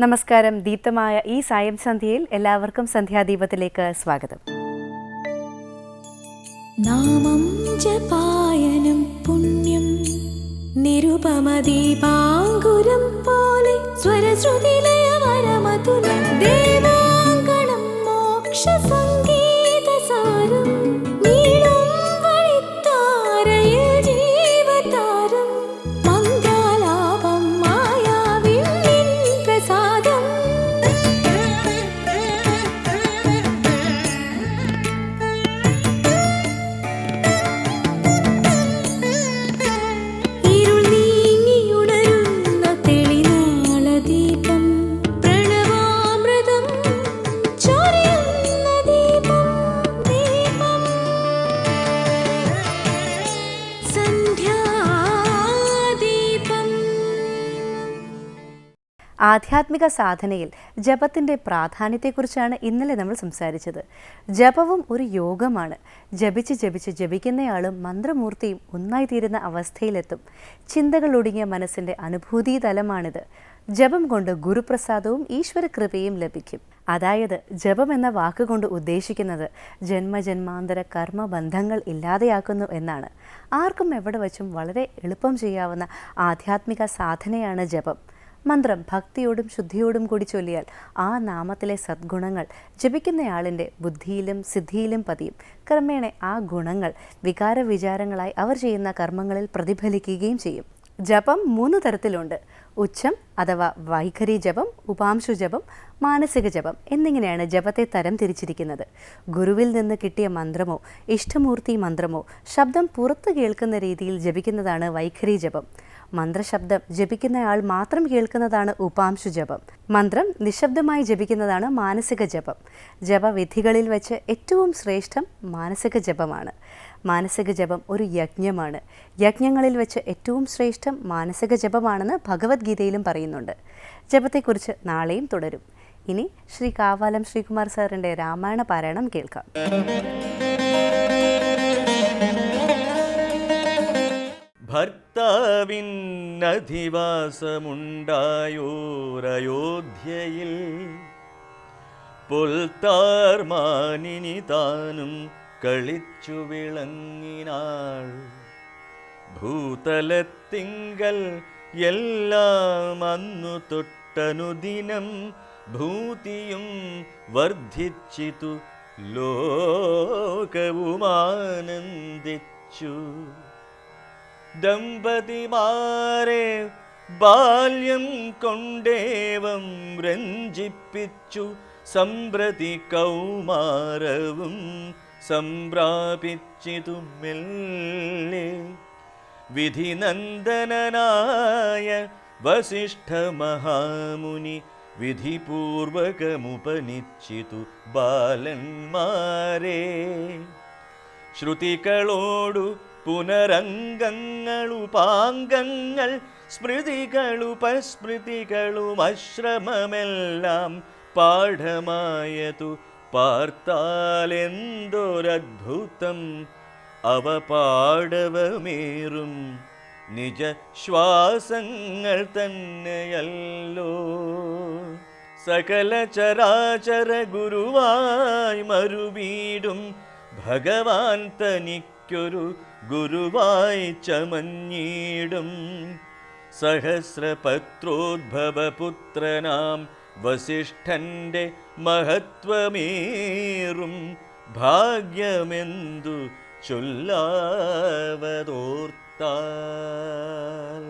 നമസ്കാരം. ദീപ്തമായ ഈ സായം സന്ധ്യയിൽ എല്ലാവർക്കും സന്ധ്യാദീപത്തിലേക്ക് സ്വാഗതം. നാമം ജപായനം പുണ്യം നിരുപമദീപാങ്കുരം പോലെ സ്വരശ്രുതിലയമരമതുലം ദേവാങ്കണം മോക്ഷസംഗീതസാരം നീളും വഴിത്താരയിൽ ജീവതാരം മംഗലാപം മായാവിൻ നിൻ പ്രസാദം. ഇരുൾ നീങ്ങിയുണരുന്ന തെളിനാളദീപം പ്രണവാമൃതം ചൊരിയുന്ന ദീപം ദീപം സന്ധ്യാദീപം. ആധ്യാത്മിക സാധനയിൽ ജപത്തിൻ്റെ പ്രാധാന്യത്തെക്കുറിച്ചാണ് ഇന്നലെ നമ്മൾ സംസാരിച്ചത്. ജപവും ഒരു യോഗമാണ്. ജപിച്ച് ജപിക്കുന്നയാളും മന്ത്രമൂർത്തിയും ഒന്നായിത്തീരുന്ന അവസ്ഥയിലെത്തും. ചിന്തകൾ ഒടുങ്ങിയ മനസ്സിൻ്റെ അനുഭൂതി തലമാണിത്. ജപം കൊണ്ട് ഗുരുപ്രസാദവും ഈശ്വരകൃപയും ലഭിക്കും. അതായത് ജപം എന്ന വാക്കുകൊണ്ട് ഉദ്ദേശിക്കുന്നത് ജന്മജന്മാന്തര കർമ്മബന്ധങ്ങൾ ഇല്ലാതെയാക്കുന്നു എന്നാണ്. ആർക്കും എവിടെ വച്ചും വളരെ എളുപ്പം ചെയ്യാവുന്ന ആധ്യാത്മിക സാധനയാണ് ജപം. മന്ത്രം ഭക്തിയോടും ശുദ്ധിയോടും കൂടി ചൊല്ലിയാൽ ആ നാമത്തിലെ സദ്ഗുണങ്ങൾ ജപിക്കുന്നയാളിൻ്റെ ബുദ്ധിയിലും സിദ്ധിയിലും പതിയും. ക്രമേണ ആ ഗുണങ്ങൾ വികാര വിചാരങ്ങളായി അവർ ചെയ്യുന്ന കർമ്മങ്ങളിൽ പ്രതിഫലിക്കുകയും ചെയ്യും. ജപം 3 തരത്തിലുണ്ട്. ഉച്ചം അഥവാ വൈഖരി ജപം, ഉപാംശു ജപം, മാനസിക ജപം എന്നിങ്ങനെയാണ് ജപത്തെ തരം തിരിച്ചിരിക്കുന്നത്. ഗുരുവിൽ നിന്ന് കിട്ടിയ മന്ത്രമോ ഇഷ്ടമൂർത്തി മന്ത്രമോ ശബ്ദം പുറത്ത് കേൾക്കുന്ന രീതിയിൽ ജപിക്കുന്നതാണ് വൈഖരി ജപം. മന്ത്രശബ്ദം ജപിക്കുന്നയാൾ മാത്രം കേൾക്കുന്നതാണ് ഉപാംശു ജപം. മന്ത്രം നിശബ്ദമായി ജപിക്കുന്നതാണ് മാനസിക ജപം. ജപവിധികളിൽ വെച്ച് ഏറ്റവും ശ്രേഷ്ഠം മാനസിക ജപമാണ്. മാനസിക ജപം ഒരു യജ്ഞമാണ്. യജ്ഞങ്ങളിൽ വെച്ച് ഏറ്റവും ശ്രേഷ്ഠം മാനസിക ജപമാണെന്ന് ഭഗവത്ഗീതയിലും പറയുന്നുണ്ട്. ജപത്തെക്കുറിച്ച് നാളെയും തുടരും. ഇനി ശ്രീ കാവാലം ശ്രീകുമാർ സാറിൻ്റെ രാമായണ പാരായണം കേൾക്കാം. ഭർത്താവിനധിവാസമുണ്ടായോരയോധ്യയിൽ പൊൽത്താർമാനിനി താനും കളിച്ചു വിളങ്ങിനാൾ. ഭൂതലത്തിങ്കൽ എല്ലാം അന്നു തൊട്ടനുദിനം ഭൂതിയും വർദ്ധിച്ചിതു ലോകവുമാനന്ദിച്ചു. ദമ്പതിമാരെ ബാല്യം കൊണ്ടേവം രഞ്ജിപ്പിച്ചു സമ്പ്രതി കൗമാരവും സംപ്രാപിച്ചിതു മെല്ലെ. വിധിനന്ദനനായ വസിഷ്ഠ മഹാമുനി വിധിപൂർവകമുപനിച്ചിതു ബാലന്മാരെ. ശ്രുതികളോടു പുനരംഗങ്ങളുപാംഗങ്ങൾ സ്മൃതികളുപസ്മൃതികളും അശ്രമമെല്ലാം പാഠമായതു പാർത്താലെന്തൊരദ്ഭുതം. അവ പാടവമേറും നിജ ശ്വാസങ്ങൾ തന്നെയല്ലോ. സകല ചരാചര ഗുരുവായി മറുവീടും ഭഗവാൻ തനിക്കൊരു ഗുരുവായി ചമഞ്ഞിടും. സഹസ്രപത്രോദ്ഭവപുത്രനാം വസിഷ്ഠന്റെ മഹത്വമേറും ഭാഗ്യമെന്തു ചൊല്ലാവതോർത്താൽ.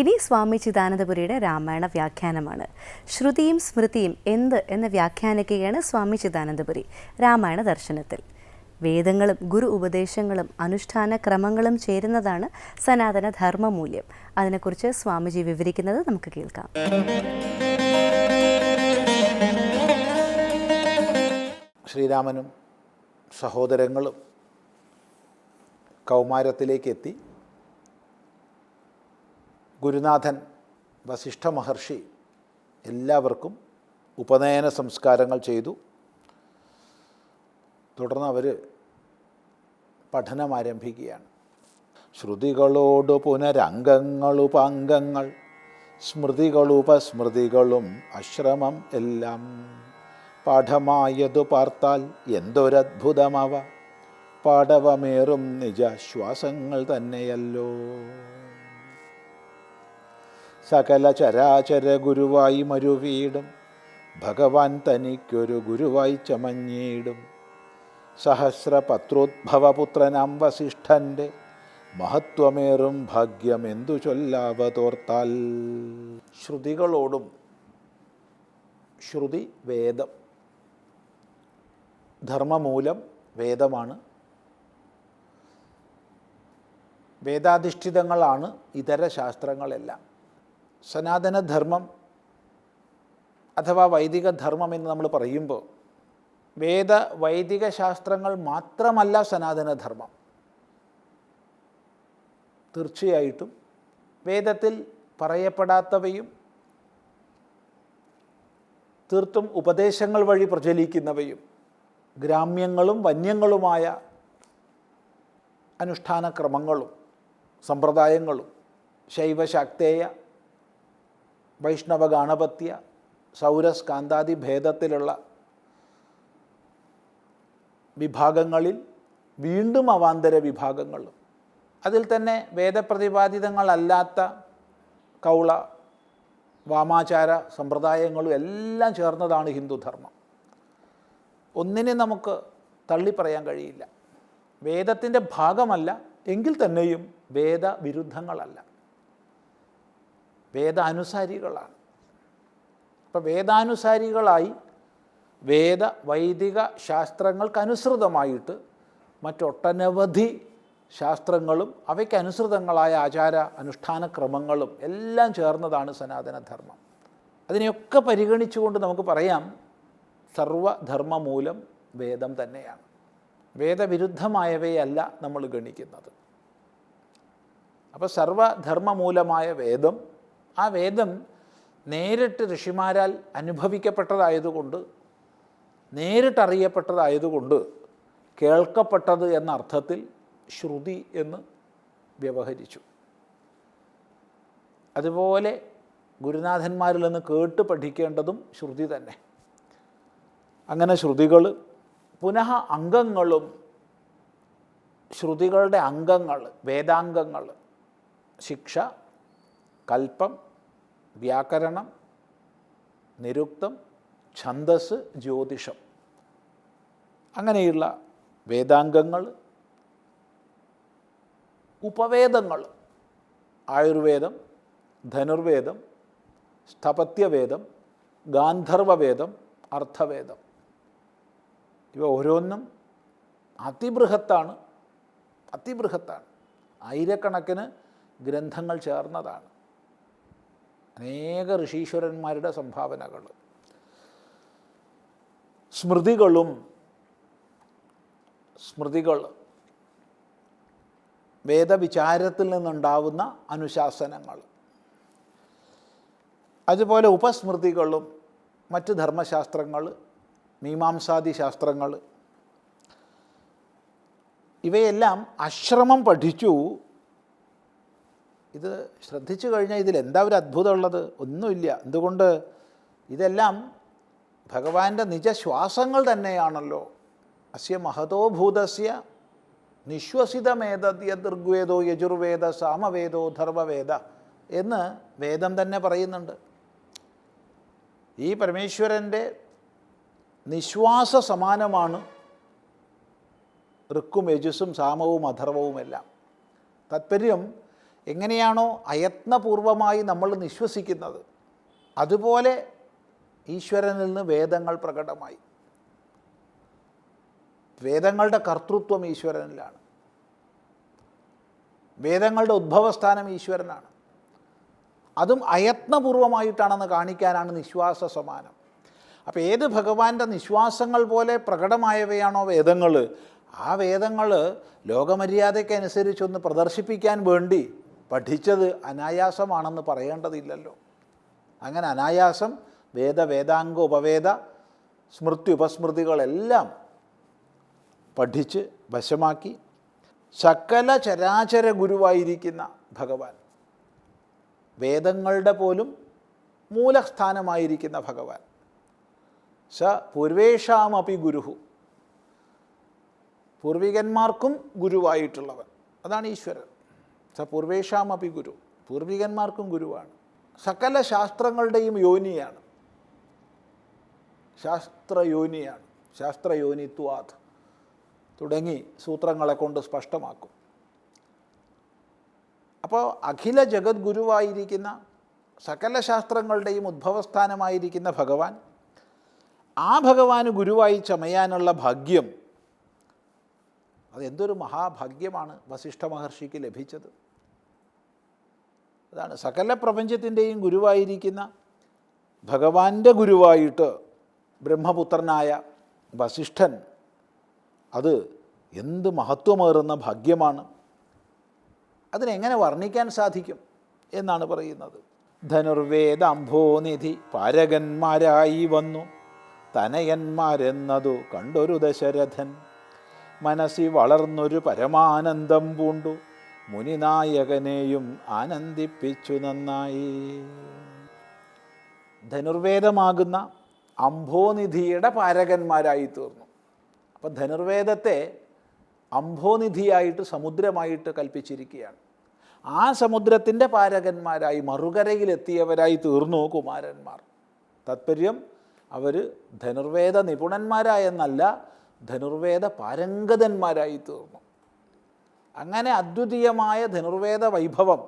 ഇനി സ്വാമി ചിദാനന്ദപുരിയുടെ രാമായണ വ്യാഖ്യാനമാണ്. ശ്രുതിയും സ്മൃതിയും എന്ത് എന്ന് വ്യാഖ്യാനിക്കുകയാണ് സ്വാമി ചിദാനന്ദപുരി രാമായണ ദർശനത്തിൽ. വേദങ്ങളും ഗുരു ഉപദേശങ്ങളും അനുഷ്ഠാന ക്രമങ്ങളും ചേരുന്നതാണ് സനാതന ധർമ്മമൂല്യം. അതിനെക്കുറിച്ച് സ്വാമിജി വിവരിക്കുന്നത് നമുക്ക് കേൾക്കാം. ശ്രീരാമനും സഹോദരങ്ങളും കൗമാരത്തിലേക്ക് എത്തി. ഗുരുനാഥൻ വസിഷ്ഠ മഹർഷി എല്ലാവർക്കും ഉപനയന സംസ്കാരങ്ങൾ ചെയ്തു. തുടർന്ന് അവർ പഠനം ആരംഭിക്കുകയാണ്. ശ്രുതികളോട് പുനരംഗങ്ങളുപാംഗങ്ങൾ സ്മൃതികളുപസ്മൃതികളും അശ്രമം എല്ലാം പാഠമായതു പാർത്താൽ എന്തൊരത്ഭുതമവ പാടവമേറും നിജശ്വാസങ്ങൾ തന്നെയല്ലോ. സകല ചരാചര ഗുരുവായി മരുവീടും ഭഗവാൻ തനിക്കൊരു ഗുരുവായി ചമഞ്ഞിടും. സഹസ്രപത്രോദ്ഭവപുത്രനാം വസിഷ്ഠൻ്റെ മഹത്വമേറും ഭാഗ്യമെന്തു ചൊല്ലാവതോർത്താൽ. ശ്രുതികളോടും, ശ്രുതി വേദം, ധർമ്മമൂലം വേദമാണ്. വേദാധിഷ്ഠിതങ്ങളാണ് ഇതര ശാസ്ത്രങ്ങളെല്ലാം. സനാതനധർമ്മം അഥവാ വൈദിക ധർമ്മം എന്ന് നമ്മൾ പറയുമ്പോൾ വൈദിക ശാസ്ത്രങ്ങൾ മാത്രമല്ല സനാതനധർമ്മം. തീർച്ചയായിട്ടും വേദത്തിൽ പറയപ്പെടാത്തവയും തീർത്തും ഉപദേശങ്ങൾ വഴി പ്രചലിക്കുന്നവയും ഗ്രാമ്യങ്ങളും വന്യങ്ങളുമായ അനുഷ്ഠാനക്രമങ്ങളും സമ്പ്രദായങ്ങളും ശൈവശാക്തേയ വൈഷ്ണവ ഗാണപത്യ സൗരസ്കാന്താദി ഭേദത്തിലുള്ള വിഭാഗങ്ങളിൽ വീണ്ടും അവാന്തര വിഭാഗങ്ങളും അതിൽ തന്നെ വേദപ്രതിപാദിതങ്ങളല്ലാത്ത കൗള വാമാചാര സമ്പ്രദായങ്ങളും എല്ലാം ചേർന്നതാണ് ഹിന്ദുധർമ്മം. ഒന്നിനെ നമുക്ക് തള്ളിപ്പറയാൻ കഴിയില്ല. വേദത്തിൻ്റെ ഭാഗമല്ല എങ്കിൽ തന്നെയും വേദവിരുദ്ധങ്ങളല്ല, വേദാനുസാരികളാണ്. അപ്പം വേദാനുസാരികളായി വൈദിക ശാസ്ത്രങ്ങൾക്കനുസൃതമായിട്ട് മറ്റൊട്ടനവധി ശാസ്ത്രങ്ങളും അവയ്ക്കനുസൃതങ്ങളായ ആചാര അനുഷ്ഠാനക്രമങ്ങളും എല്ലാം ചേർന്നതാണ് സനാതനധർമ്മം. അതിനെയൊക്കെ പരിഗണിച്ചുകൊണ്ട് നമുക്ക് പറയാം സർവധർമ്മമൂലം വേദം തന്നെയാണ്. വേദവിരുദ്ധമായവയല്ല നമ്മൾ ഗണിക്കുന്നത്. അപ്പോൾ സർവധർമ്മമൂലമായ വേദം, ആ വേദം നേരിട്ട് ഋഷിമാരാൽ അനുഭവിക്കപ്പെട്ടതായതുകൊണ്ട്, നേരിട്ടറിയപ്പെട്ടതായതുകൊണ്ട് കേൾക്കപ്പെട്ടത് എന്ന അർത്ഥത്തിൽ ശ്രുതി എന്ന് വ്യവഹരിച്ചു. അതുപോലെ ഗുരുനാഥന്മാരിൽ നിന്ന് കേട്ട് പഠിക്കേണ്ടതും ശ്രുതി തന്നെ. അങ്ങനെ ശ്രുതികൾ പുനഃ അംഗങ്ങളും, ശ്രുതികളുടെ അംഗങ്ങൾ, വേദാംഗങ്ങൾ ശിക്ഷ, കൽപ്പം, വ്യാകരണം, നിരുക്തം, ഛന്ദസ്, ജ്യോതിഷം, അങ്ങനെയുള്ള വേദാംഗങ്ങൾ, ഉപവേദങ്ങൾ, ആയുർവേദം, ധനുർവേദം, സ്ഥപത്യവേദം, ഗാന്ധർവവേദം, അർത്ഥവേദം, ഇവ ഓരോന്നും അതിബൃഹത്താണ്. ആയിരക്കണക്കിന് ഗ്രന്ഥങ്ങൾ ചേർന്നതാണ്. അനേക ഋഷീശ്വരന്മാരുടെ സംഭാവനകൾ. സ്മൃതികൾ വേദവിചാരത്തിൽ നിന്നുണ്ടാവുന്ന അനുശാസനങ്ങൾ. അതുപോലെ ഉപസ്മൃതികളും മറ്റ് ധർമ്മശാസ്ത്രങ്ങൾ, മീമാംസാദി ശാസ്ത്രങ്ങൾ, ഇവയെല്ലാം അശ്രമം പഠിച്ചു. ഇത് ശ്രദ്ധിച്ചു കഴിഞ്ഞാൽ ഇതിലെന്താ ഒരു അത്ഭുതമുള്ളത്? ഒന്നുമില്ല. എന്തുകൊണ്ട്? ഇതെല്ലാം ഭഗവാന്റെ നിജശ്വാസങ്ങൾ തന്നെയാണല്ലോ. അസ്യ മഹതോ ഭൂതസ്യ നിശ്വസിതമേതദ്യ ഋഗ്വേദോ യജുർവേദ സാമവേദോ ധർവവേദ എന്ന് വേദം തന്നെ പറയുന്നുണ്ട്. ഈ പരമേശ്വരൻ്റെ നിശ്വാസ സമാനമാണ് ഋക്കും യജുസും സാമവും അഥർവവുമെല്ലാം. താത്പര്യം എങ്ങനെയാണോ അയത്നപൂർവമായി നമ്മൾ നിശ്വസിക്കുന്നത്, അതുപോലെ ഈശ്വരനിൽ നിന്ന് വേദങ്ങൾ പ്രകടമായി. വേദങ്ങളുടെ കർത്തൃത്വം ഈശ്വരനിലാണ്. വേദങ്ങളുടെ ഉദ്ഭവസ്ഥാനം ഈശ്വരനാണ്. അതും അയത്നപൂർവമായിട്ടാണെന്ന് കാണിക്കാനാണ് നിശ്വാസ സമാനം. അപ്പോൾ ഏത് ഭഗവാന്റെ നിശ്വാസങ്ങൾ പോലെ പ്രകടമായവയാണോ വേദങ്ങൾ, ആ വേദങ്ങൾ ലോകമര്യാദയ്ക്കനുസരിച്ചൊന്ന് പ്രദർശിപ്പിക്കാൻ വേണ്ടി പഠിച്ചത് അനായാസമാണെന്ന് പറയേണ്ടതില്ലല്ലോ. അങ്ങനെ അനായാസം വേദാംഗ ഉപവേദ സ്മൃതി ഉപസ്മൃതികളെല്ലാം പഠിച്ച് വശമാക്കി സകല ചരാചര ഗുരുവായിരിക്കുന്ന ഭഗവാൻ വേദങ്ങളുടെ പോലും മൂലസ്ഥാനമായിരിക്കുന്ന ഭഗവാൻ. സ പൂർവേഷാമപി ഗുരുഹു, പൂർവികന്മാർക്കും ഗുരുവായിട്ടുള്ളവൻ, അതാണ് ഈശ്വരൻ. സ പൂർവേഷാമപി ഗുരു, പൂർവികന്മാർക്കും ഗുരുവാണ്. സകല ശാസ്ത്രങ്ങളുടെയും യോനിയാണ്, ശാസ്ത്രയോനിയാണ്. ശാസ്ത്രയോനിത്വാത് തുടങ്ങി സൂത്രങ്ങളെ കൊണ്ട് സ്പഷ്ടമാക്കും. അപ്പോൾ അഖില ജഗദ്ഗുരുവായിരിക്കുന്ന സകല ശാസ്ത്രങ്ങളുടെയും ഉദ്ഭവസ്ഥാനമായിരിക്കുന്ന ഭഗവാൻ, ആ ഭഗവാന് ഗുരുവായി ചമയാനുള്ള ഭാഗ്യം, അതെന്തൊരു മഹാഭാഗ്യമാണ് വസിഷ്ഠ മഹർഷിക്ക് ലഭിച്ചത്. അതാണ് സകല പ്രപഞ്ചത്തിൻ്റെയും ഗുരുവായിരിക്കുന്ന ഭഗവാന്റെ ഗുരുവായിട്ട് ബ്രഹ്മപുത്രനായ വസിഷ്ഠൻ, അത് എന്ത് മഹത്വമേറുന്ന ഭാഗ്യമാണ്. അതിനെങ്ങനെ വർണ്ണിക്കാൻ സാധിക്കും എന്നാണ് പറയുന്നത്. ധനുർവേദ അംഭോനിധി പാരകന്മാരായി വന്നു തനയന്മാരെന്നതു കണ്ടൊരു ദശരഥൻ, മനസ്സി വളർന്നൊരു പരമാനന്ദം പൂണ്ടു മുനിനായകനെയും ആനന്ദിപ്പിച്ചു നന്നായി. ധനുർവേദമാകുന്ന അംഭോനിധിയുടെ പാരകന്മാരായി തീർന്നു. അപ്പം ധനുർവേദത്തെ അംഭോനിധിയായിട്ട് സമുദ്രമായിട്ട് കൽപ്പിച്ചിരിക്കുകയാണ്. ആ സമുദ്രത്തിൻ്റെ പാരകന്മാരായി മറുകരയിലെത്തിയവരായി തീർന്നു കുമാരന്മാർ. താത്പര്യം അവർ ധനുർവേദ നിപുണന്മാരായെന്നല്ല, ധനുർവേദ പാരംഗതന്മാരായി തീർന്നു. അങ്ങനെ അദ്വിതീയമായ ധനുർവേദ വൈഭവം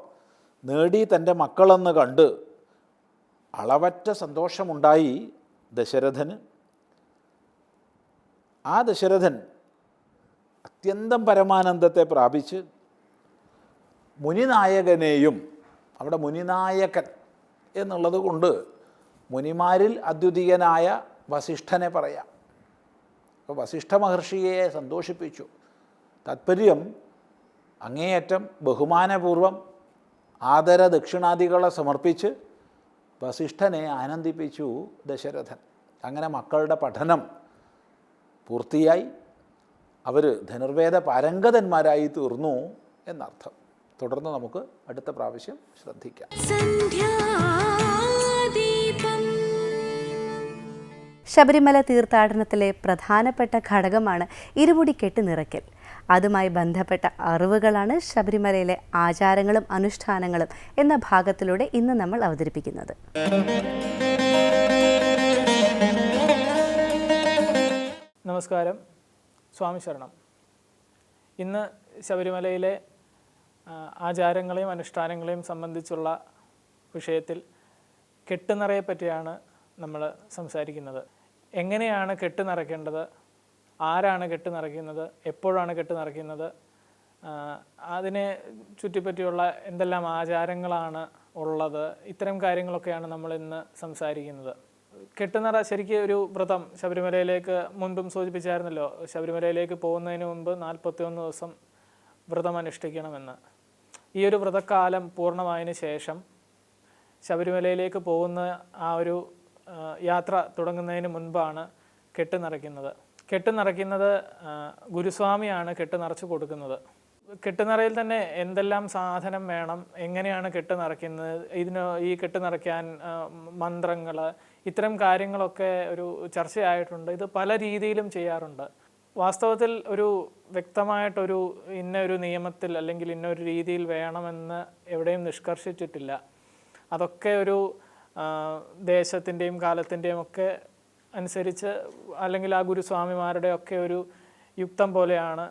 നേടി തൻ്റെ മക്കളെന്ന് കണ്ട് അളവറ്റ സന്തോഷമുണ്ടായി ദശരഥന്. ആ ദശരഥൻ അത്യന്തം പരമാനന്ദത്തെ പ്രാപിച്ച് മുനിനായകനെയും, അവിടെ മുനിനായകൻ എന്നുള്ളത് കൊണ്ട് മുനിമാരിൽ അദ്വിതീയനായ വസിഷ്ഠനെ പറയാം. അപ്പോൾ വസിഷ്ഠ മഹർഷിയെ സന്തോഷിപ്പിച്ചു. താത്പര്യം അങ്ങേയറ്റം ബഹുമാനപൂർവം ആദര ദക്ഷിണാദികളെ സമർപ്പിച്ച് വസിഷ്ഠനെ ആനന്ദിപ്പിച്ചു ദശരഥൻ. അങ്ങനെ മക്കളുടെ പഠനം പൂർത്തിയായി അവർ ധനുർവേദ പാരംഗതന്മാരായി തീർന്നു എന്നർത്ഥം. തുടർന്ന് നമുക്ക് അടുത്ത പ്രാവശ്യം ശ്രദ്ധിക്കാം. സന്ധ്യാദീപം ശബരിമല തീർത്ഥാടനത്തിലെ പ്രധാനപ്പെട്ട ഘടകമാണ് ഇരുമുടി കെട്ട് നിറയ്ക്കൽ. അതുമായി ബന്ധപ്പെട്ട അറിവുകളാണ് ശബരിമലയിലെ ആചാരങ്ങളും അനുഷ്ഠാനങ്ങളും എന്ന ഭാഗത്തിലൂടെ ഇന്ന് നമ്മൾ അവതരിപ്പിക്കുന്നത്. നമസ്കാരം, സ്വാമി ശരണം. ഇന്ന് ശബരിമലയിലെ ആചാരങ്ങളെയും അനുഷ്ഠാനങ്ങളെയും സംബന്ധിച്ചുള്ള വിഷയത്തിൽ കെട്ടുനിറയെ പറ്റിയാണ് നമ്മൾ സംസാരിക്കുന്നത്. എങ്ങനെയാണ് കെട്ട് നിറയ്ക്കേണ്ടത്, ആരാണ് കെട്ട് നിറയ്ക്കുന്നത്, എപ്പോഴാണ് കെട്ട് നിറയ്ക്കുന്നത്, അതിനെ ചുറ്റിപ്പറ്റിയുള്ള എന്തെല്ലാം ആചാരങ്ങളാണ് ഉള്ളത്, ഇത്തരം കാര്യങ്ങളൊക്കെയാണ് നമ്മൾ ഇന്ന് സംസാരിക്കുന്നത്. കെട്ടുനിറ ശരിക്കും ഒരു വ്രതം, ശബരിമലയിലേക്ക് മുൻപും സൂചിപ്പിച്ചായിരുന്നല്ലോ, ശബരിമലയിലേക്ക് പോകുന്നതിന് മുമ്പ് 41 ദിവസം വ്രതം അനുഷ്ഠിക്കണമെന്ന്. ഈ ഒരു വ്രതക്കാലം പൂർണ്ണമായതിനു ശേഷം ശബരിമലയിലേക്ക് പോകുന്ന ആ ഒരു യാത്ര തുടങ്ങുന്നതിന് മുൻപാണ് കെട്ട് നിറയ്ക്കുന്നത്. കെട്ട് നിറയ്ക്കുന്നത് ഗുരുസ്വാമിയാണ് കെട്ട് നിറച്ച് കൊടുക്കുന്നത്. കെട്ടുനിറയിൽ തന്നെ എന്തെല്ലാം സാധനം വേണം, എങ്ങനെയാണ് കെട്ട് നിറയ്ക്കുന്നത്, ഈ കെട്ട് നിറയ്ക്കാൻ മന്ത്രങ്ങൾ, ഇത്തരം കാര്യങ്ങളൊക്കെ ഒരു ചർച്ചയായിട്ടുണ്ട്. ഇത് പല രീതിയിലും ചെയ്യാറുണ്ട്. വാസ്തവത്തിൽ ഒരു വ്യക്തമായിട്ടൊരു ഇന്നൊരു നിയമത്തിൽ അല്ലെങ്കിൽ ഇന്നൊരു രീതിയിൽ വേണമെന്ന് എവിടെയും നിഷ്കർഷിച്ചിട്ടില്ല. അതൊക്കെ ഒരു ദേശത്തിൻ്റെയും കാലത്തിൻ്റെയും ഒക്കെ അനുസരിച്ച്, അല്ലെങ്കിൽ ആ ഗുരുസ്വാമിമാരുടെ ഒക്കെ ഒരു യുക്തം പോലെയാണ്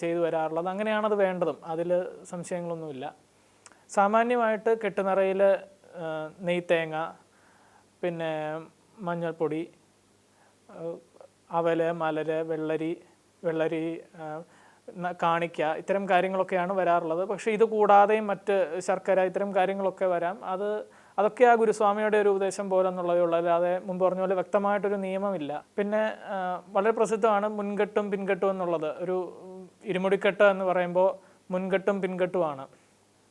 ചെയ്തു വരാറുള്ളത്. അങ്ങനെയാണത് വേണ്ടതും, അതിൽ സംശയങ്ങളൊന്നുമില്ല. സാമാന്യമായിട്ട് കെട്ടുനിറയിൽ നെയ്ത്തേങ്ങ, പിന്നെ മഞ്ഞൾപ്പൊടി, അവല്, മലര്, വെള്ളരി, കാണിക്ക, ഇത്തരം കാര്യങ്ങളൊക്കെയാണ് വരാറുള്ളത്. പക്ഷേ ഇത് കൂടാതെയും മറ്റ് ശർക്കര, ഇത്തരം കാര്യങ്ങളൊക്കെ വരാം. അതൊക്കെ ആ ഗുരുസ്വാമിയുടെ ഒരു ഉപദേശം പോലെ എന്നുള്ളതേ ഉള്ളൂ. അല്ലാതെ മുമ്പ് പറഞ്ഞ പോലെ വ്യക്തമായിട്ടൊരു നിയമമില്ല. പിന്നെ വളരെ പ്രസിദ്ധമാണ് മുൻകെട്ടും പിൻകെട്ടും എന്നുള്ളത്. ഒരു ഇരുമുടിക്കെട്ട് എന്ന് പറയുമ്പോൾ മുൻകെട്ടും പിൻകെട്ടുമാണ്.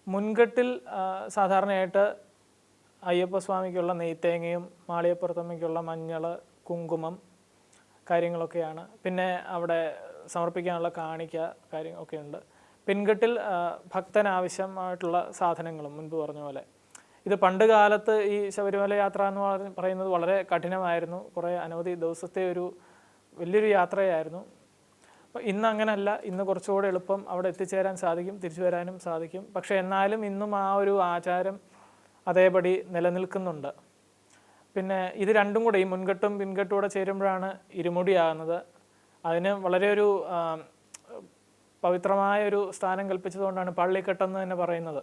മുൻകെട്ടിൽ സാധാരണയായിട്ട് അയ്യപ്പസ്വാമിക്കുള്ള നെയ്ത്തേങ്ങയും മാളികപ്പുറത്തമ്മയ്ക്കുള്ള മഞ്ഞൾ, കുങ്കുമം കാര്യങ്ങളൊക്കെയാണ്. പിന്നെ അവിടെ സമർപ്പിക്കാനുള്ള കാണിക്ക കാര്യങ്ങളൊക്കെ ഉണ്ട്. പിൻകെട്ടിൽ ഭക്തനാവശ്യമായിട്ടുള്ള സാധനങ്ങളും മുൻപ് പറഞ്ഞ പോലെ. ഇത് പണ്ട് കാലത്ത് ഈ ശബരിമല യാത്ര എന്ന് പറയുന്നത് വളരെ കഠിനമായിരുന്നു. കുറേ അനവധി ദിവസത്തെ ഒരു വലിയൊരു യാത്രയായിരുന്നു. അപ്പോൾ ഇന്ന് അങ്ങനല്ല. ഇന്ന് കുറച്ചുകൂടെ എളുപ്പം അവിടെ എത്തിച്ചേരാൻ സാധിക്കും, തിരിച്ചു വരാനും സാധിക്കും. പക്ഷേ എന്നാലും ഇന്നും ആ ഒരു ആചാരം അതേപടി നിലനിൽക്കുന്നുണ്ട്. പിന്നെ ഇത് രണ്ടും കൂടെ, ഈ മുൻകെട്ടും പിൻകെട്ടും കൂടെ ചേരുമ്പോഴാണ് ഇരുമുടിയാകുന്നത്. അതിന് വളരെ ഒരു പവിത്രമായൊരു സ്ഥാനം കൽപ്പിച്ചതുകൊണ്ടാണ് പള്ളിക്കെട്ടെന്ന് തന്നെ പറയുന്നത്.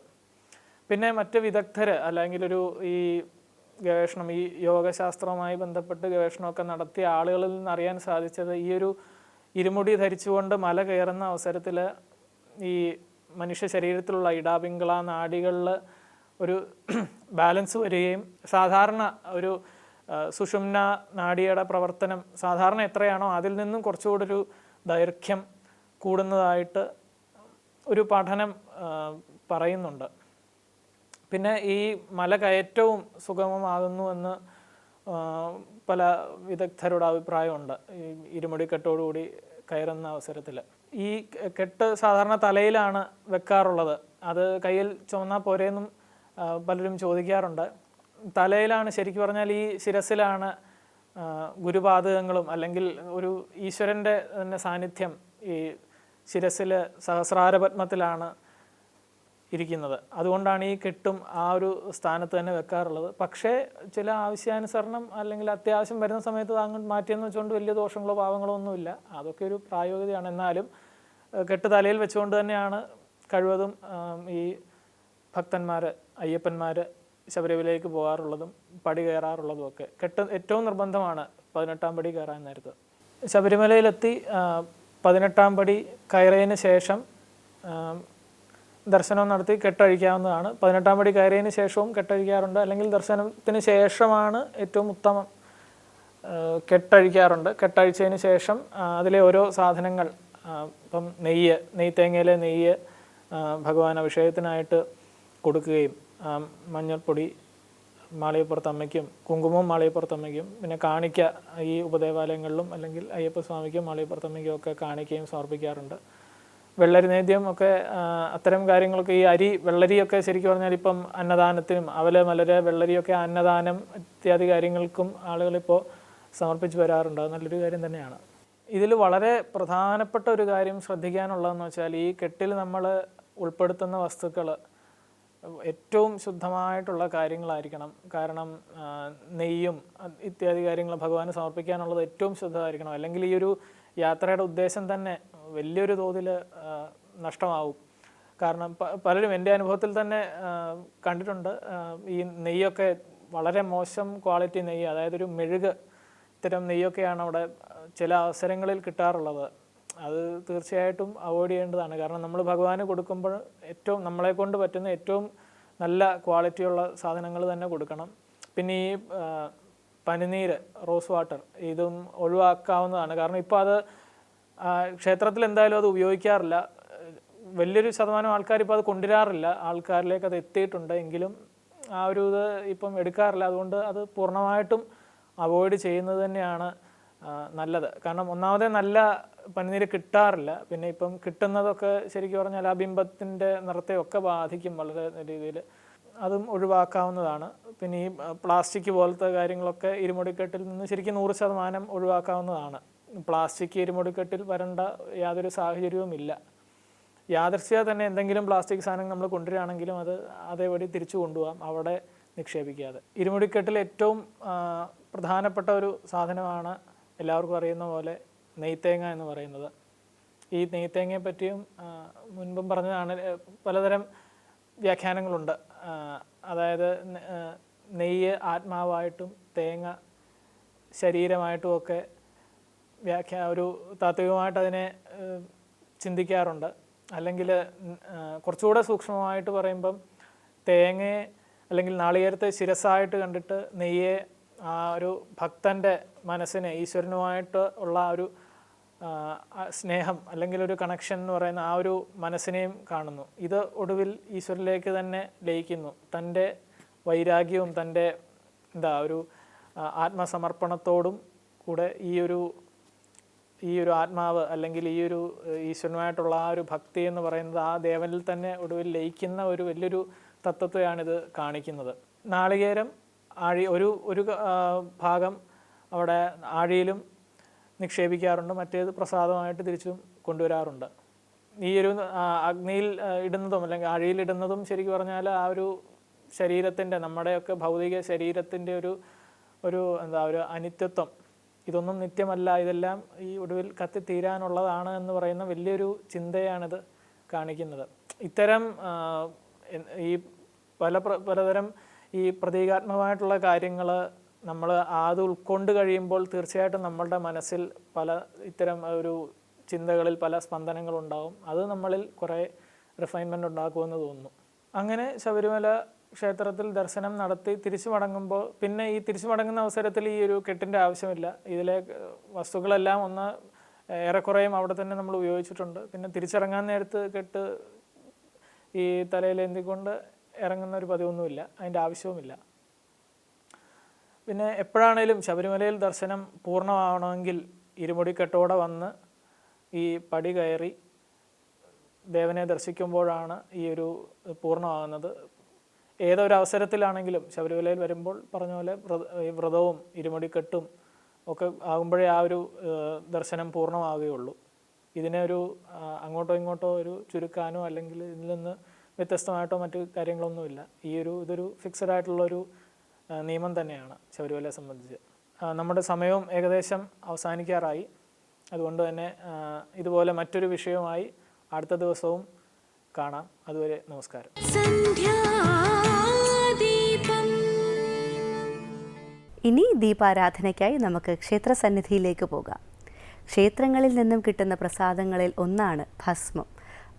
പിന്നെ മറ്റ് വിദഗ്ധർ അല്ലെങ്കിൽ ഈ ഗവേഷണം, ഈ യോഗശാസ്ത്രവുമായി ബന്ധപ്പെട്ട് ഗവേഷണമൊക്കെ നടത്തിയ ആളുകളിൽ നിന്ന് അറിയാൻ സാധിച്ചത്, ഈ ഒരു ഇരുമുടി ധരിച്ചുകൊണ്ട് മല കയറുന്ന അവസരത്തിൽ ഈ മനുഷ്യ ശരീരത്തിലുള്ള ഇടാപിംഗള നാഡികളിൽ ഒരു ബാലൻസ് വരികയും സാധാരണ ഒരു സുഷുമ്ന നാഡിയുടെ പ്രവർത്തനം സാധാരണ എത്രയാണോ അതിൽ നിന്നും കുറച്ചുകൂടി ഒരു ദൈർഘ്യം കൂടുന്നതായിട്ട് ഒരു പഠനം പറയുന്നുണ്ട്. പിന്നെ ഈ മല കയറ്റവും സുഗമമാകുന്നു എന്ന് പല വിദഗ്ധരുടെ അഭിപ്രായമുണ്ട്. ഈ ഇരുമുടിക്കെട്ടോടുകൂടി കയറുന്ന അവസരത്തിൽ ഈ കെട്ട് സാധാരണ തലയിലാണ് വെക്കാറുള്ളത്. അത് കയ്യിൽ ചുമന്നാൽ പോരെയെന്നും പലരും ചോദിക്കാറുണ്ട്. തലയിലാണ്, ശരിക്കും പറഞ്ഞാൽ ഈ ശിരസിലാണ് ഗുരുപാദകങ്ങളും അല്ലെങ്കിൽ ഒരു ഈശ്വരൻ്റെ തന്നെ സാന്നിധ്യം ഈ ശിരസിൽ സഹസ്രാരപത്മത്തിലാണ് ഇരിക്കുന്നത്. അതുകൊണ്ടാണ് ഈ കെട്ടും ആ ഒരു സ്ഥാനത്ത് തന്നെ വെക്കാറുള്ളത്. പക്ഷേ ചില ആവശ്യാനുസരണം അല്ലെങ്കിൽ അത്യാവശ്യം വരുന്ന സമയത്ത് അങ്ങോട്ട് മാറ്റിയെന്ന് വെച്ചുകൊണ്ട് വലിയ ദോഷങ്ങളോ പാവങ്ങളോ ഒന്നുമില്ല. അതൊക്കെ ഒരു പ്രായോഗികതയാണ്. എന്നാലും കെട്ട് തലയിൽ വെച്ചുകൊണ്ട് തന്നെയാണ് കഴിവതും ഈ ഭക്തന്മാർ, അയ്യപ്പന്മാർ ശബരിമലയിലേക്ക് പോകാറുള്ളതും പടി കയറാറുള്ളതും ഒക്കെ. കെട്ട് ഏറ്റവും നിർബന്ധമാണ് 18ാം പടി കയറാൻ നേരത്ത്. ശബരിമലയിലെത്തി 18ാം പടി കയറിയതിന് ശേഷം ദർശനം നടത്തി കെട്ടഴിക്കാവുന്നതാണ്. 18ാം പടി കയറിയതിന് ശേഷവും കെട്ടഴിക്കാറുണ്ട്, അല്ലെങ്കിൽ ദർശനത്തിന് ശേഷമാണ് ഏറ്റവും ഉത്തമം. കെട്ടഴിക്കാറുണ്ട്. കെട്ടഴിച്ചതിന് ശേഷം അതിലെ ഓരോ സാധനങ്ങൾ, ഇപ്പം നെയ്ത്തേങ്ങയിലെ നെയ്യ് ഭഗവാൻ അഭിഷേകത്തിനായിട്ട് കൊടുക്കുകയും മഞ്ഞൾപ്പൊടി മാളികപ്പുറത്തമ്മയ്ക്കും കുങ്കുമവും മാളികപ്പുറത്തമ്മയ്ക്കും പിന്നെ കാണിക്ക ഈ ഉപദേവാലയങ്ങളിലും അല്ലെങ്കിൽ അയ്യപ്പസ്വാമിക്കും മാളികപ്പുറത്തമ്മയ്ക്കും ഒക്കെ കാണിക്കുകയും സമർപ്പിക്കാറുണ്ട്. വെള്ളരി നേദ്യം ഒക്കെ അത്തരം കാര്യങ്ങളൊക്കെ, ഈ അരി വെള്ളരിയൊക്കെ ശരിക്കും പറഞ്ഞാൽ ഇപ്പം അന്നദാനത്തിനും അവല് മലര് വെള്ളരിയൊക്കെ അന്നദാനം ഇത്യാദി കാര്യങ്ങൾക്കും ആളുകളിപ്പോൾ സമർപ്പിച്ച് വരാറുണ്ട്. അത് നല്ലൊരു കാര്യം തന്നെയാണ്. ഇതിൽ വളരെ പ്രധാനപ്പെട്ട ഒരു കാര്യം ശ്രദ്ധിക്കാനുള്ളതെന്ന് വെച്ചാൽ ഈ കെട്ടിൽ നമ്മൾ ഉൾപ്പെടുത്തുന്ന വസ്തുക്കൾ ഏറ്റവും ശുദ്ധമായിട്ടുള്ള കാര്യങ്ങളായിരിക്കണം. കാരണം നെയ്യും ഇത്യാദി കാര്യങ്ങൾ ഭഗവാന് സമർപ്പിക്കാനുള്ളത് ഏറ്റവും ശുദ്ധമായിരിക്കണം. അല്ലെങ്കിൽ ഈ ഒരു യാത്രയുടെ ഉദ്ദേശം തന്നെ വലിയൊരു തോതിൽ നഷ്ടമാവും. കാരണം പലരും എൻ്റെ അനുഭവത്തിൽ തന്നെ കണ്ടിട്ടുണ്ട്, ഈ നെയ്യൊക്കെ വളരെ മോശം ക്വാളിറ്റി നെയ്യ്, അതായത് ഒരു മെഴുക് ഇത്തരം നെയ്യൊക്കെയാണ് അവിടെ ചില അവസരങ്ങളിൽ കിട്ടാറുള്ളത്. അത് തീർച്ചയായിട്ടും അവോയ്ഡ് ചെയ്യേണ്ടതാണ്. കാരണം നമ്മൾ ഭഗവാന് കൊടുക്കുമ്പോൾ ഏറ്റവും നമ്മളെ കൊണ്ട് പറ്റുന്ന ഏറ്റവും നല്ല ക്വാളിറ്റിയുള്ള സാധനങ്ങൾ തന്നെ കൊടുക്കണം. പിന്നെ ഈ പനിനീര്, റോസ് വാട്ടർ, ഇതും ഒഴിവാക്കാവുന്നതാണ്. കാരണം ഇപ്പോൾ അത് ക്ഷേത്രത്തിൽ എന്തായാലും അത് ഉപയോഗിക്കാറില്ല. വലിയൊരു ശതമാനം ആൾക്കാർ ഇപ്പോൾ അത് കൊണ്ടുവരാറില്ല. ആൾക്കാരിലേക്ക് അത് എത്തിയിട്ടുണ്ട്, എങ്കിലും ആ ഒരു ഇത് ഇപ്പം എടുക്കാറില്ല. അതുകൊണ്ട് അത് പൂർണ്ണമായിട്ടും അവോയ്ഡ് ചെയ്യുന്നത് തന്നെയാണ് നല്ലത്. കാരണം ഒന്നാമതേ നല്ല പനിനീര് കിട്ടാറില്ല. പിന്നെ ഇപ്പം കിട്ടുന്നതൊക്കെ ശരിക്കും പറഞ്ഞാൽ ആ ബിംബത്തിൻ്റെ നിറത്തെയൊക്കെ ബാധിക്കും വളരെ രീതിയിൽ. അതും ഒഴിവാക്കാവുന്നതാണ്. പിന്നെ ഈ പ്ലാസ്റ്റിക് പോലത്തെ കാര്യങ്ങളൊക്കെ ഇരുമുടിക്കെട്ടിൽ നിന്ന് ശരിക്കും 100% ഒഴിവാക്കാവുന്നതാണ്. പ്ലാസ്റ്റിക് ഇരുമുടിക്കെട്ടിൽ വരേണ്ട യാതൊരു സാഹചര്യവുമില്ല. യാദൃശ്ചിക തന്നെ എന്തെങ്കിലും പ്ലാസ്റ്റിക് സാധനം നമ്മൾ കൊണ്ടുവരികയാണെങ്കിലും അത് അതേപടി തിരിച്ചു കൊണ്ടുപോകാം, അവിടെ നിക്ഷേപിക്കാതെ. ഇരുമുടിക്കെട്ടിൽ ഏറ്റവും പ്രധാനപ്പെട്ട ഒരു സാധനമാണ് എല്ലാവർക്കും അറിയുന്ന പോലെ നെയ്ത്തേങ്ങ എന്ന് പറയുന്നത്. ഈ നെയ്ത്തേങ്ങയെ പറ്റിയും മുൻപും പറഞ്ഞതാണ്, പലതരം വ്യാഖ്യാനങ്ങളുണ്ട്. അതായത് നെയ്യ് ആത്മാവായിട്ടും തേങ്ങ ശരീരമായിട്ടും ഒക്കെ ഒരു താത്വികമായിട്ട് അതിനെ ചിന്തിക്കാറുണ്ട്. അല്ലെങ്കിൽ കുറച്ചുകൂടെ സൂക്ഷ്മമായിട്ട് പറയുമ്പം തേങ്ങയെ അല്ലെങ്കിൽ നാളികേരത്തെ ശിരസായിട്ട് കണ്ടിട്ട് നെയ്യെ ആ ഒരു ഭക്തൻ്റെ മനസ്സിനെ ഈശ്വരനുമായിട്ട് ഉള്ള ഒരു സ്നേഹം അല്ലെങ്കിൽ ഒരു കണക്ഷൻ എന്ന് പറയുന്ന ആ ഒരു മനസ്സിനെയും കാണുന്നു. ഇത് ഒടുവിൽ ഈശ്വരനിലേക്ക് തന്നെ ലയിക്കുന്നു. തൻ്റെ വൈരാഗ്യവും തൻ്റെ ഒരു ആത്മസമർപ്പണത്തോടും കൂടെ ഈ ഒരു ആത്മാവ് അല്ലെങ്കിൽ ഈ ഒരു ഈശ്വരനുമായിട്ടുള്ള ആ ഒരു ഭക്തി എന്ന് പറയുന്നത് ആ ദേവനിൽ തന്നെ ഒടുവിൽ ലയിക്കുന്ന ഒരു വലിയൊരു തത്വത്തെയാണിത് കാണിക്കുന്നത്. നാളികേരം ഒരു ഭാഗം അവിടെ ആഴിയിലും നിക്ഷേപിക്കാറുണ്ട്, മറ്റേത് പ്രസാദമായിട്ട് തിരിച്ചും കൊണ്ടുവരാറുണ്ട്. ഈ ഒരു അഗ്നിയിൽ ഇടുന്നതും അല്ലെങ്കിൽ ആഴിയിലിടുന്നതും ശരിക്കും പറഞ്ഞാൽ ആ ഒരു ശരീരത്തിൻ്റെ, നമ്മുടെയൊക്കെ ഭൗതിക ശരീരത്തിൻ്റെ ഒരു അനിത്യത്വം, ഇതൊന്നും നിത്യമല്ല, ഇതെല്ലാം ഈ ഒടുവിൽ കത്തിത്തീരാനുള്ളതാണ് എന്ന് പറയുന്ന വലിയൊരു ചിന്തയാണിത് കാണിക്കുന്നത്. ഇത്തരം ഈ പലതരം ഈ പ്രതീകാത്മകമായിട്ടുള്ള കാര്യങ്ങൾ നമ്മൾ അത് ഉൾക്കൊണ്ട് കഴിയുമ്പോൾ തീർച്ചയായിട്ടും നമ്മളുടെ മനസ്സിൽ ഇത്തരം ഒരു ചിന്തകളിൽ പല സ്പന്ദനങ്ങളുണ്ടാവും. അത് നമ്മളിൽ കുറേ റിഫൈൻമെൻ്റ് ഉണ്ടാക്കുമെന്ന് തോന്നുന്നു. അങ്ങനെ ശബരിമല ക്ഷേത്രത്തിൽ ദർശനം നടത്തി തിരിച്ചു മടങ്ങുമ്പോൾ, പിന്നെ ഈ തിരിച്ചു മടങ്ങുന്ന അവസരത്തിൽ ഈ ഒരു കെട്ടിൻ്റെ ആവശ്യമില്ല. ഇതിലെ വസ്തുക്കളെല്ലാം ഏറെക്കുറേയും അവിടെ തന്നെ നമ്മൾ ഉപയോഗിച്ചിട്ടുണ്ട്. പിന്നെ തിരിച്ചിറങ്ങാൻ നേരത്ത് കെട്ട് ഈ തലയിലേന്തിക്കൊണ്ട് ഇറങ്ങുന്ന ഒരു പതിവൊന്നുമില്ല, അതിൻ്റെ ആവശ്യവുമില്ല. പിന്നെ എപ്പോഴാണേലും ശബരിമലയിൽ ദർശനം പൂർണ്ണമാവണമെങ്കിൽ ഇരുമുടിക്കെട്ടോടെ വന്ന് ഈ പടി കയറി ദേവനെ ദർശിക്കുമ്പോഴാണ് ഈ ഒരു പൂർണ്ണമാകുന്നത്. ഏതൊരു അവസരത്തിലാണെങ്കിലും ശബരിമലയിൽ വരുമ്പോൾ പറഞ്ഞ പോലെ ഈ വ്രതവും ഇരുമുടിക്കെട്ടും ഒക്കെ ആകുമ്പോഴേ ആ ഒരു ദർശനം പൂർണ്ണമാവുകയുള്ളൂ. ഇതിനെ അങ്ങോട്ടോ ഇങ്ങോട്ടോ ഒരു ചുരുക്കാനോ അല്ലെങ്കിൽ ഇതിൽ നിന്ന് വ്യത്യസ്തമായിട്ടോ മറ്റു കാര്യങ്ങളൊന്നുമില്ല. ഇതൊരു ഫിക്സഡ് ആയിട്ടുള്ളൊരു നിയമം തന്നെയാണ് ശബരിമലയെ സംബന്ധിച്ച്. നമ്മുടെ സമയവും ഏകദേശം അവസാനിക്കാറായി. അതുകൊണ്ട് തന്നെ ഇതുപോലെ മറ്റൊരു വിഷയവുമായി അടുത്ത ദിവസവും കാണാം. അതുവരെ നമസ്കാരം. ഇനി ദീപാരാധനയ്ക്കായി നമുക്ക് ക്ഷേത്രസന്നിധിയിലേക്ക് പോകാം. ക്ഷേത്രങ്ങളിൽ നിന്നും കിട്ടുന്ന പ്രസാദങ്ങളിൽ ഒന്നാണ് ഭസ്മം.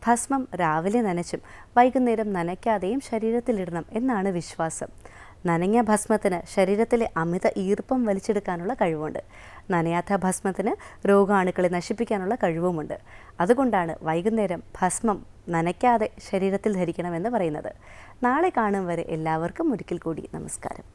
ഭസ്മം രാവിലെ നനച്ചും വൈകുന്നേരം നനയ്ക്കാതെയും ശരീരത്തിലിടണം എന്നാണ് വിശ്വാസം. നനഞ്ഞ ഭസ്മത്തിന് ശരീരത്തിലെ അമിത ഈർപ്പം വലിച്ചെടുക്കാനുള്ള കഴിവുണ്ട്. നനയാത്ത ഭസ്മത്തിന് രോഗാണുക്കളെ നശിപ്പിക്കാനുള്ള കഴിവുമുണ്ട്. അതുകൊണ്ടാണ് വൈകുന്നേരം ഭസ്മം നനയ്ക്കാതെ ശരീരത്തിൽ ധരിക്കണമെന്ന് പറയുന്നത്. നാളെ കാണും വരെ എല്ലാവർക്കും ഒരിക്കൽ കൂടി നമസ്കാരം.